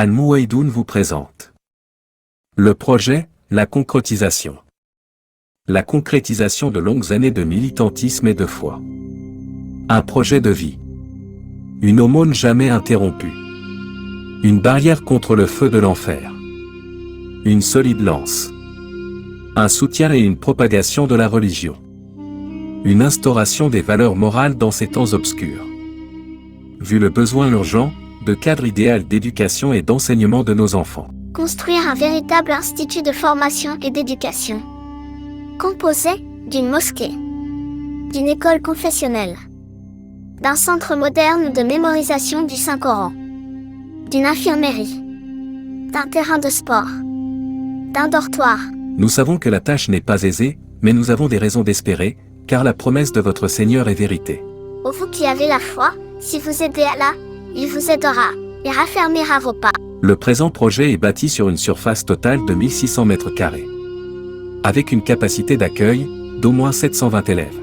Al-Mouaïdoun vous présente le projet, la concrétisation. La concrétisation de longues années de militantisme et de foi. Un projet de vie. Une aumône jamais interrompue. Une barrière contre le feu de l'enfer. Une solide lance. Un soutien et une propagation de la religion. Une instauration des valeurs morales dans ces temps obscurs. Vu le besoin urgent, de cadre idéal d'éducation et d'enseignement de nos enfants. Construire un véritable institut de formation et d'éducation. Composé d'une mosquée, d'une école confessionnelle, d'un centre moderne de mémorisation du Saint-Coran, d'une infirmerie, d'un terrain de sport, d'un dortoir. Nous savons que la tâche n'est pas aisée, mais nous avons des raisons d'espérer, car la promesse de votre Seigneur est vérité. Ô vous qui avez la foi, si vous aidez Allah, il vous aidera et raffermira vos pas. Le présent projet est bâti sur une surface totale de 1600 mètres carrés. Avec une capacité d'accueil d'au moins 720 élèves.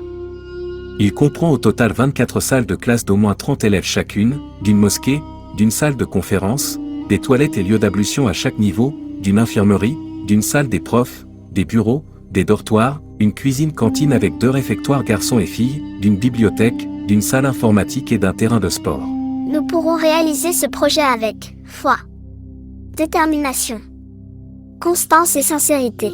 Il comprend au total 24 salles de classe d'au moins 30 élèves chacune, d'une mosquée, d'une salle de conférence, des toilettes et lieux d'ablution à chaque niveau, d'une infirmerie, d'une salle des profs, des bureaux, des dortoirs, une cuisine-cantine avec 2 réfectoires garçons et filles, d'une bibliothèque, d'une salle informatique et d'un terrain de sport. Nous pourrons réaliser ce projet avec foi, détermination, constance et sincérité.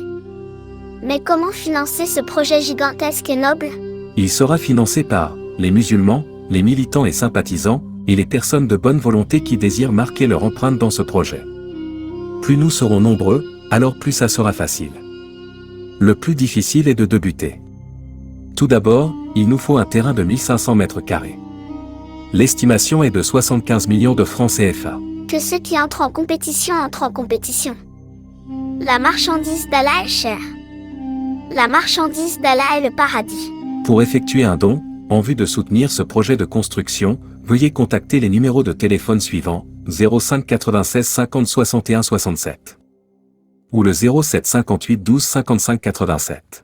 Mais comment financer ce projet gigantesque et noble? Il sera financé par les musulmans, les militants et sympathisants, et les personnes de bonne volonté qui désirent marquer leur empreinte dans ce projet. Plus nous serons nombreux, alors plus ça sera facile. Le plus difficile est de débuter. Tout d'abord, il nous faut un terrain de 1500 mètres carrés. L'estimation est de 75 millions de francs CFA. Que ceux qui entrent en compétition entrent en compétition. La marchandise d'Allah est chère. La marchandise d'Allah est le paradis. Pour effectuer un don, en vue de soutenir ce projet de construction, veuillez contacter les numéros de téléphone suivants, 05 96 50 61 67 ou le 07 58 12 55 87.